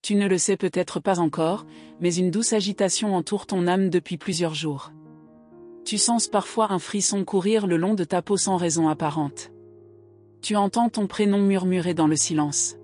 Tu ne le sais peut-être pas encore, mais une douce agitation entoure ton âme depuis plusieurs jours. Tu sens parfois un frisson courir le long de ta peau sans raison apparente. Tu entends ton prénom murmurer dans le silence.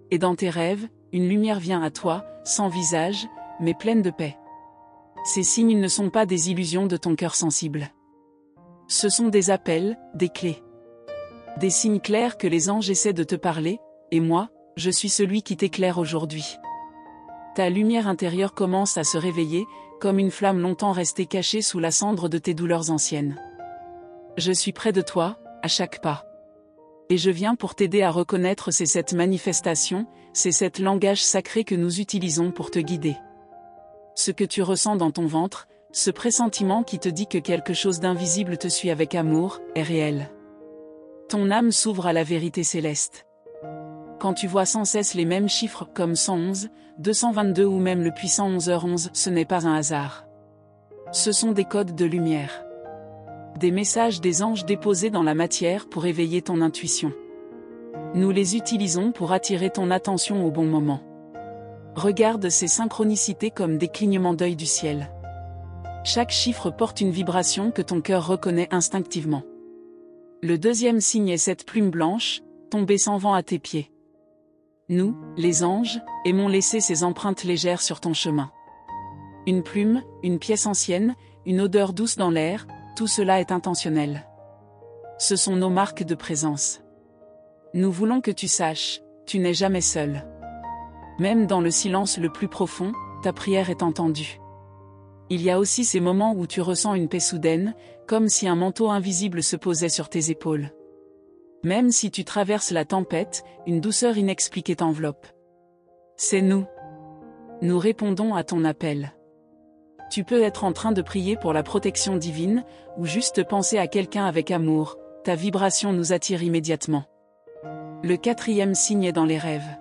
Et dans tes rêves, une lumière vient à toi, sans visage, mais pleine de paix. Ces signes ne sont pas des illusions de ton cœur sensible. Ce sont des appels, des clés. Des signes clairs que les anges essaient de te parler, et moi, je suis celui qui t'éclaire aujourd'hui. Ta lumière intérieure commence à se réveiller, comme une flamme longtemps restée cachée sous la cendre de tes douleurs anciennes. Je suis près de toi, à chaque pas. Et je viens pour t'aider à reconnaître ces 7 manifestations, ces 7 langages sacrés que nous utilisons pour te guider. Ce que tu ressens dans ton ventre, ce pressentiment qui te dit que quelque chose d'invisible te suit avec amour, est réel. Ton âme s'ouvre à la vérité céleste. Quand tu vois sans cesse les mêmes chiffres comme 111, 222 ou même le puissant 11h11, ce n'est pas un hasard. Ce sont des codes de lumière. Des messages des anges déposés dans la matière pour éveiller ton intuition. Nous les utilisons pour attirer ton attention au bon moment. Regarde ces synchronicités comme des clignements d'œil du ciel. Chaque chiffre porte une vibration que ton cœur reconnaît instinctivement. Le deuxième signe est cette plume blanche, tombée sans vent à tes pieds. Nous, les anges, aimons laisser ces empreintes légères sur ton chemin. Une plume, une pièce ancienne, une odeur douce dans l'air, tout cela est intentionnel. Ce sont nos marques de présence. Nous voulons que tu saches, tu n'es jamais seul. Même dans le silence le plus profond, ta prière est entendue. Il y a aussi ces moments où tu ressens une paix soudaine, comme si un manteau invisible se posait sur tes épaules. Même si tu traverses la tempête, une douceur inexpliquée t'enveloppe. C'est nous. Nous répondons à ton appel. Tu peux être en train de prier pour la protection divine, ou juste penser à quelqu'un avec amour, ta vibration nous attire immédiatement. Le 4e signe est dans les rêves.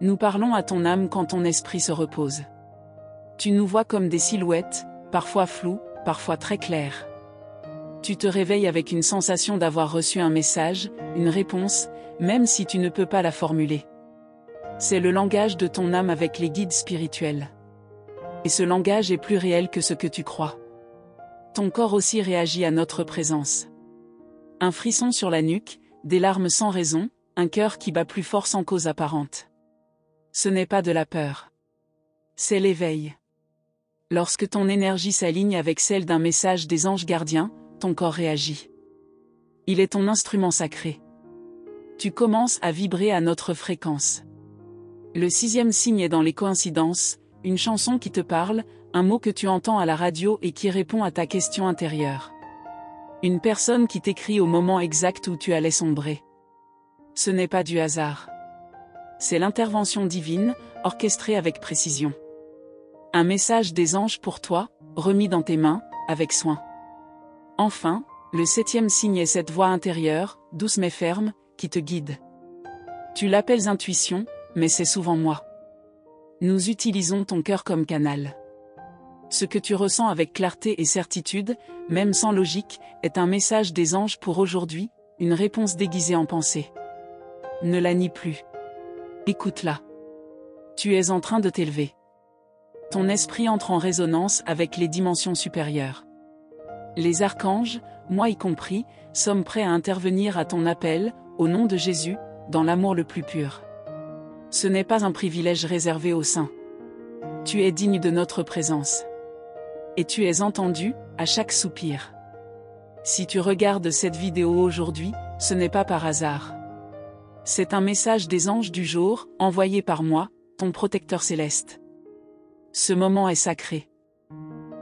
Nous parlons à ton âme quand ton esprit se repose. Tu nous vois comme des silhouettes, parfois floues, parfois très claires. Tu te réveilles avec une sensation d'avoir reçu un message, une réponse, même si tu ne peux pas la formuler. C'est le langage de ton âme avec les guides spirituels. Et ce langage est plus réel que ce que tu crois. Ton corps aussi réagit à notre présence. Un frisson sur la nuque, des larmes sans raison, un cœur qui bat plus fort sans cause apparente. Ce n'est pas de la peur. C'est l'éveil. Lorsque ton énergie s'aligne avec celle d'un message des anges gardiens, ton corps réagit. Il est ton instrument sacré. Tu commences à vibrer à notre fréquence. Le 6e signe est dans les coïncidences, une chanson qui te parle, un mot que tu entends à la radio et qui répond à ta question intérieure. Une personne qui t'écrit au moment exact où tu allais sombrer. Ce n'est pas du hasard. C'est l'intervention divine, orchestrée avec précision. Un message des anges pour toi, remis dans tes mains, avec soin. Enfin, le 7e signe est cette voix intérieure, douce mais ferme, qui te guide. Tu l'appelles intuition, mais c'est souvent moi. Nous utilisons ton cœur comme canal. Ce que tu ressens avec clarté et certitude, même sans logique, est un message des anges pour aujourd'hui, une réponse déguisée en pensée. Ne la nie plus. Écoute-la. Tu es en train de t'élever. Ton esprit entre en résonance avec les dimensions supérieures. Les archanges, moi y compris, sommes prêts à intervenir à ton appel, au nom de Jésus, dans l'amour le plus pur. Ce n'est pas un privilège réservé aux saints. Tu es digne de notre présence. Et tu es entendu, à chaque soupir. Si tu regardes cette vidéo aujourd'hui, ce n'est pas par hasard. C'est un message des anges du jour, envoyé par moi, ton protecteur céleste. Ce moment est sacré.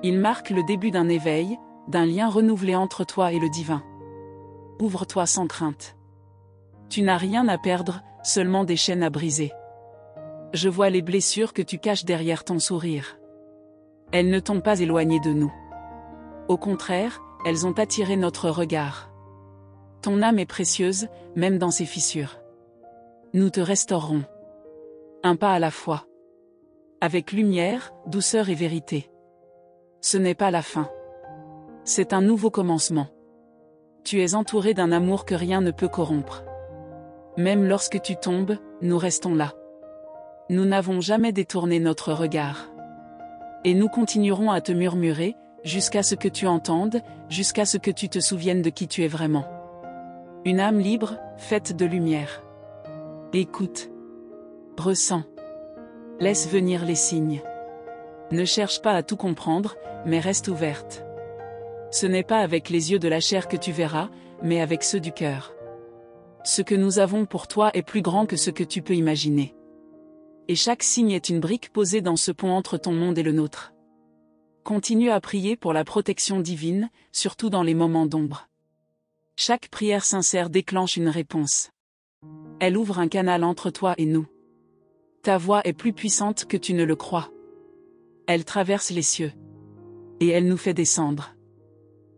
Il marque le début d'un éveil, d'un lien renouvelé entre toi et le divin. Ouvre-toi sans crainte. Tu n'as rien à perdre, seulement des chaînes à briser. Je vois les blessures que tu caches derrière ton sourire. Elles ne t'ont pas éloigné de nous. Au contraire, elles ont attiré notre regard. Ton âme est précieuse, même dans ses fissures. Nous te restaurerons. Un pas à la fois. Avec lumière, douceur et vérité. Ce n'est pas la fin. C'est un nouveau commencement. Tu es entouré d'un amour que rien ne peut corrompre. Même lorsque tu tombes, nous restons là. Nous n'avons jamais détourné notre regard. Et nous continuerons à te murmurer, jusqu'à ce que tu entendes, jusqu'à ce que tu te souviennes de qui tu es vraiment. Une âme libre, faite de lumière. Écoute. Ressens. Laisse venir les signes. Ne cherche pas à tout comprendre, mais reste ouverte. Ce n'est pas avec les yeux de la chair que tu verras, mais avec ceux du cœur. Ce que nous avons pour toi est plus grand que ce que tu peux imaginer. Et chaque signe est une brique posée dans ce pont entre ton monde et le nôtre. Continue à prier pour la protection divine, surtout dans les moments d'ombre. Chaque prière sincère déclenche une réponse. Elle ouvre un canal entre toi et nous. Ta voix est plus puissante que tu ne le crois. Elle traverse les cieux. Et elle nous fait descendre.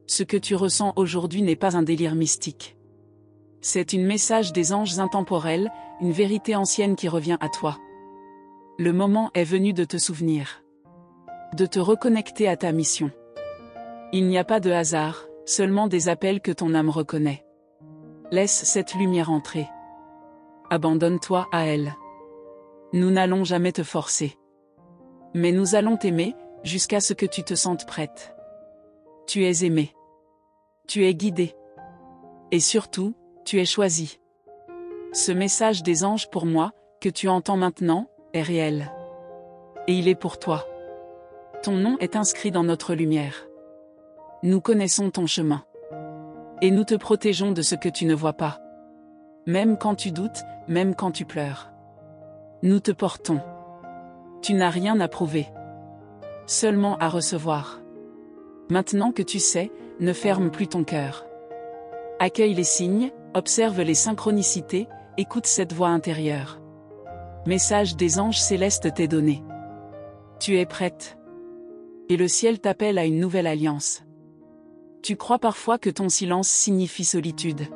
Ce que tu ressens aujourd'hui n'est pas un délire mystique. C'est un message des anges intemporels, une vérité ancienne qui revient à toi. Le moment est venu de te souvenir. De te reconnecter à ta mission. Il n'y a pas de hasard, seulement des appels que ton âme reconnaît. Laisse cette lumière entrer. Abandonne-toi à elle. Nous n'allons jamais te forcer. Mais nous allons t'aimer, jusqu'à ce que tu te sentes prête. Tu es aimé. Tu es guidé. Et surtout, tu es choisi. Ce message des anges pour moi, que tu entends maintenant, est réel. Et il est pour toi. Ton nom est inscrit dans notre lumière. Nous connaissons ton chemin. Et nous te protégeons de ce que tu ne vois pas. Même quand tu doutes, même quand tu pleures. Nous te portons. Tu n'as rien à prouver. Seulement à recevoir. Maintenant que tu sais, ne ferme plus ton cœur. Accueille les signes, observe les synchronicités, écoute cette voix intérieure. Message des anges célestes t'est donné. Tu es prête. Et le ciel t'appelle à une nouvelle alliance. Tu crois parfois que ton silence signifie solitude.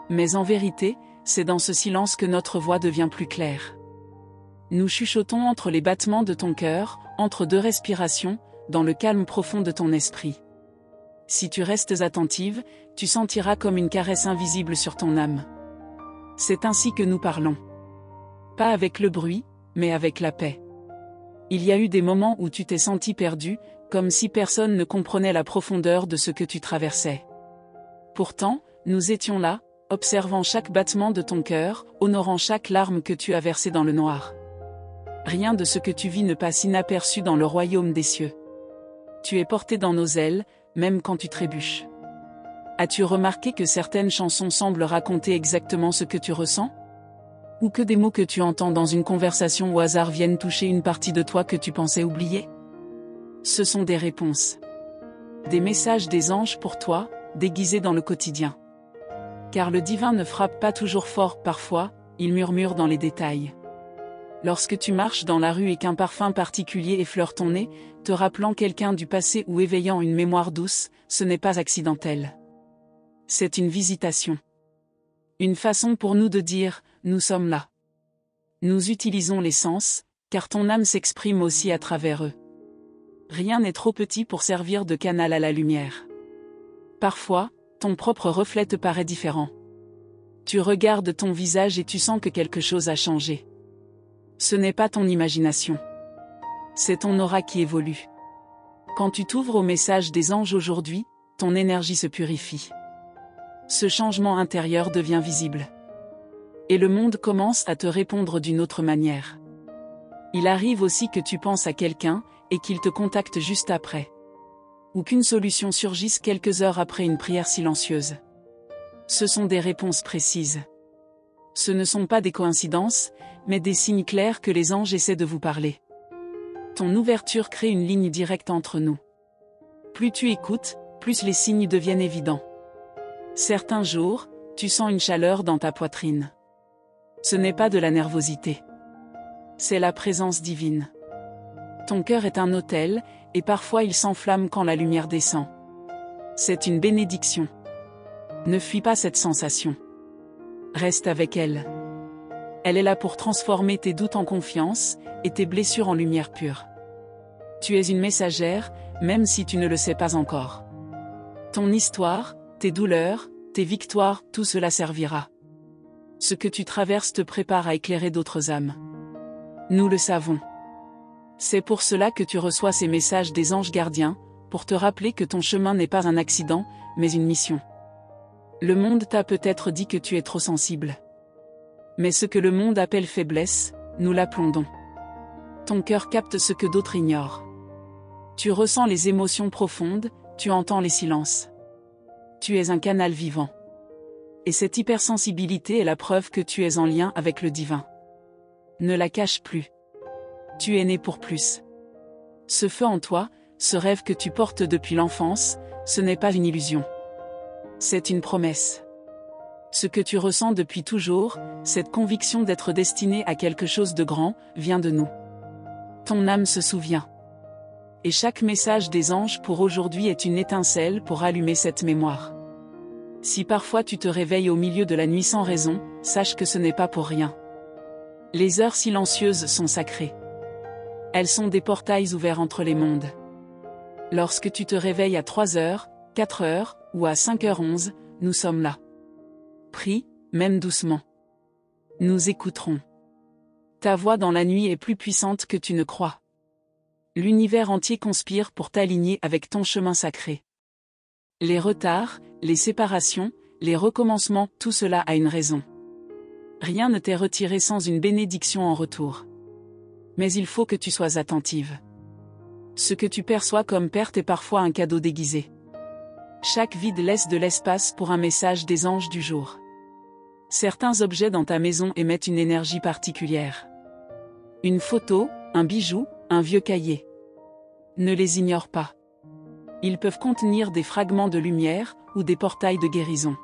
Mais en vérité, c'est dans ce silence que notre voix devient plus claire. Nous chuchotons entre les battements de ton cœur, entre deux respirations, dans le calme profond de ton esprit. Si tu restes attentive, tu sentiras comme une caresse invisible sur ton âme. C'est ainsi que nous parlons. Pas avec le bruit, mais avec la paix. Il y a eu des moments où tu t'es senti perdu, comme si personne ne comprenait la profondeur de ce que tu traversais. Pourtant, nous étions là, observant chaque battement de ton cœur, honorant chaque larme que tu as versée dans le noir. Rien de ce que tu vis ne passe inaperçu dans le royaume des cieux. Tu es porté dans nos ailes, même quand tu trébuches. As-tu remarqué que certaines chansons semblent raconter exactement ce que tu ressens? Ou que des mots que tu entends dans une conversation au hasard viennent toucher une partie de toi que tu pensais oublier? Ce sont des réponses. Des messages des anges pour toi, déguisés dans le quotidien. Car le divin ne frappe pas toujours fort parfois, il murmure dans les détails. Lorsque tu marches dans la rue et qu'un parfum particulier effleure ton nez, te rappelant quelqu'un du passé ou éveillant une mémoire douce, ce n'est pas accidentel. C'est une visitation. Une façon pour nous de dire « nous sommes là ». Nous utilisons les sens, car ton âme s'exprime aussi à travers eux. Rien n'est trop petit pour servir de canal à la lumière. Parfois, ton propre reflet te paraît différent. Tu regardes ton visage et tu sens que quelque chose a changé. Ce n'est pas ton imagination. C'est ton aura qui évolue. Quand tu t'ouvres au message des anges aujourd'hui, ton énergie se purifie. Ce changement intérieur devient visible. Et le monde commence à te répondre d'une autre manière. Il arrive aussi que tu penses à quelqu'un, et qu'il te contacte juste après. Ou qu'une solution surgisse quelques heures après une prière silencieuse. Ce sont des réponses précises. Ce ne sont pas des coïncidences, mais des signes clairs que les anges essaient de vous parler. Ton ouverture crée une ligne directe entre nous. Plus tu écoutes, plus les signes deviennent évidents. Certains jours, tu sens une chaleur dans ta poitrine. Ce n'est pas de la nervosité. C'est la présence divine. Ton cœur est un autel, et parfois il s'enflamme quand la lumière descend. C'est une bénédiction. Ne fuis pas cette sensation. Reste avec elle. Elle est là pour transformer tes doutes en confiance, et tes blessures en lumière pure. Tu es une messagère, même si tu ne le sais pas encore. Ton histoire, tes douleurs, tes victoires, tout cela servira. Ce que tu traverses te prépare à éclairer d'autres âmes. Nous le savons. C'est pour cela que tu reçois ces messages des anges gardiens, pour te rappeler que ton chemin n'est pas un accident, mais une mission. Le monde t'a peut-être dit que tu es trop sensible. Mais ce que le monde appelle faiblesse, nous l'appelons don. Ton cœur capte ce que d'autres ignorent. Tu ressens les émotions profondes, tu entends les silences. Tu es un canal vivant. Et cette hypersensibilité est la preuve que tu es en lien avec le divin. Ne la cache plus. Tu es né pour plus. Ce feu en toi, ce rêve que tu portes depuis l'enfance, ce n'est pas une illusion. C'est une promesse. Ce que tu ressens depuis toujours, cette conviction d'être destiné à quelque chose de grand, vient de nous. Ton âme se souvient. Et chaque message des anges pour aujourd'hui est une étincelle pour allumer cette mémoire. Si parfois tu te réveilles au milieu de la nuit sans raison, sache que ce n'est pas pour rien. Les heures silencieuses sont sacrées. Elles sont des portails ouverts entre les mondes. Lorsque tu te réveilles à 3h, 4h, ou à 5h11, nous sommes là. Prie, même doucement. Nous écouterons. Ta voix dans la nuit est plus puissante que tu ne crois. L'univers entier conspire pour t'aligner avec ton chemin sacré. Les retards, les séparations, les recommencements, tout cela a une raison. Rien ne t'est retiré sans une bénédiction en retour. Mais il faut que tu sois attentive. Ce que tu perçois comme perte est parfois un cadeau déguisé. Chaque vide laisse de l'espace pour un message des anges du jour. Certains objets dans ta maison émettent une énergie particulière. Une photo, un bijou, un vieux cahier. Ne les ignore pas. Ils peuvent contenir des fragments de lumière, ou des portails de guérison.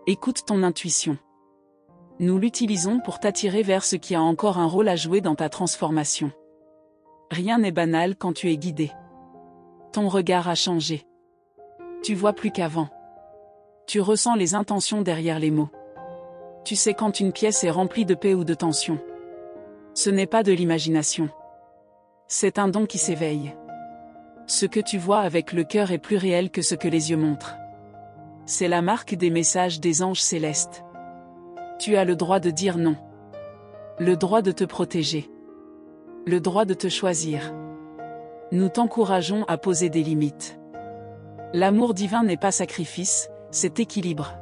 Écoute ton intuition. Nous l'utilisons pour t'attirer vers ce qui a encore un rôle à jouer dans ta transformation. Rien n'est banal quand tu es guidé. Ton regard a changé. Tu vois plus qu'avant. Tu ressens les intentions derrière les mots. Tu sais quand une pièce est remplie de paix ou de tension. Ce n'est pas de l'imagination. C'est un don qui s'éveille. Ce que tu vois avec le cœur est plus réel que ce que les yeux montrent. C'est la marque des messages des anges célestes. Tu as le droit de dire non. Le droit de te protéger. Le droit de te choisir. Nous t'encourageons à poser des limites. L'amour divin n'est pas sacrifice, c'est équilibre.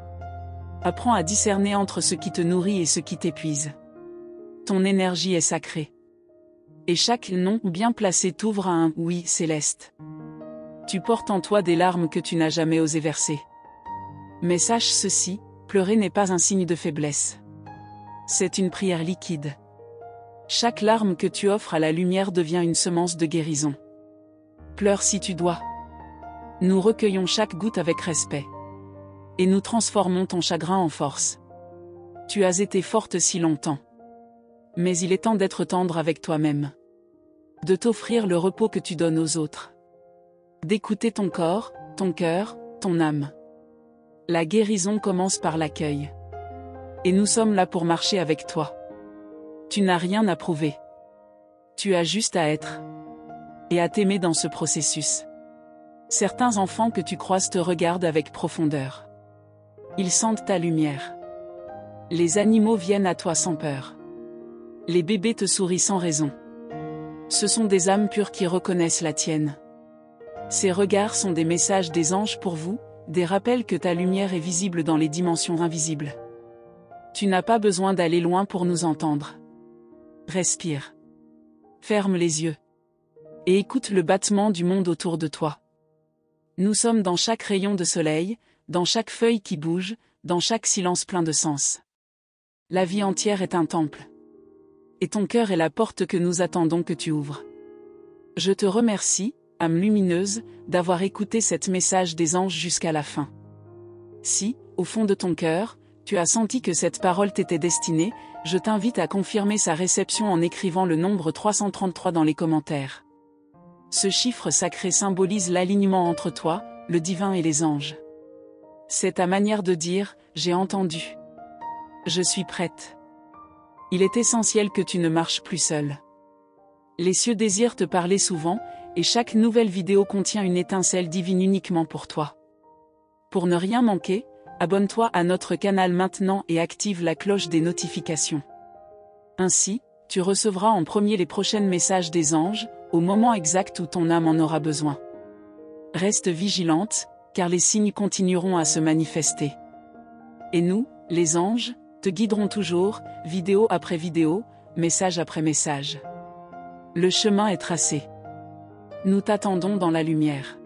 Apprends à discerner entre ce qui te nourrit et ce qui t'épuise. Ton énergie est sacrée. Et chaque non bien placé t'ouvre à un oui céleste. Tu portes en toi des larmes que tu n'as jamais osé verser. Mais sache ceci, pleurer n'est pas un signe de faiblesse. C'est une prière liquide. Chaque larme que tu offres à la lumière devient une semence de guérison. Pleure si tu dois. Nous recueillons chaque goutte avec respect. Et nous transformons ton chagrin en force. Tu as été forte si longtemps. Mais il est temps d'être tendre avec toi-même. De t'offrir le repos que tu donnes aux autres. D'écouter ton corps, ton cœur, ton âme. La guérison commence par l'accueil. Et nous sommes là pour marcher avec toi. Tu n'as rien à prouver. Tu as juste à être. Et à t'aimer dans ce processus. Certains enfants que tu croises te regardent avec profondeur. Ils sentent ta lumière. Les animaux viennent à toi sans peur. Les bébés te sourient sans raison. Ce sont des âmes pures qui reconnaissent la tienne. Ces regards sont des messages des anges pour vous, des rappels que ta lumière est visible dans les dimensions invisibles. Tu n'as pas besoin d'aller loin pour nous entendre. Respire. Ferme les yeux. Et écoute le battement du monde autour de toi. Nous sommes dans chaque rayon de soleil, dans chaque feuille qui bouge, dans chaque silence plein de sens. La vie entière est un temple. Et ton cœur est la porte que nous attendons que tu ouvres. Je te remercie, âme lumineuse, d'avoir écouté cet message des anges jusqu'à la fin. Si, au fond de ton cœur, tu as senti que cette parole t'était destinée, je t'invite à confirmer sa réception en écrivant le nombre 333 dans les commentaires. Ce chiffre sacré symbolise l'alignement entre toi, le divin et les anges. C'est ta manière de dire « J'ai entendu. Je suis prête ». Il est essentiel que tu ne marches plus seul. Les cieux désirent te parler souvent, et chaque nouvelle vidéo contient une étincelle divine uniquement pour toi. Pour ne rien manquer, abonne-toi à notre canal maintenant et active la cloche des notifications. Ainsi, Tu recevras en premier les prochains messages des anges, au moment exact où ton âme en aura besoin. Reste vigilante, car les signes continueront à se manifester. Et nous, les anges, te guiderons toujours, vidéo après vidéo, message après message. Le chemin est tracé. Nous t'attendons dans la lumière.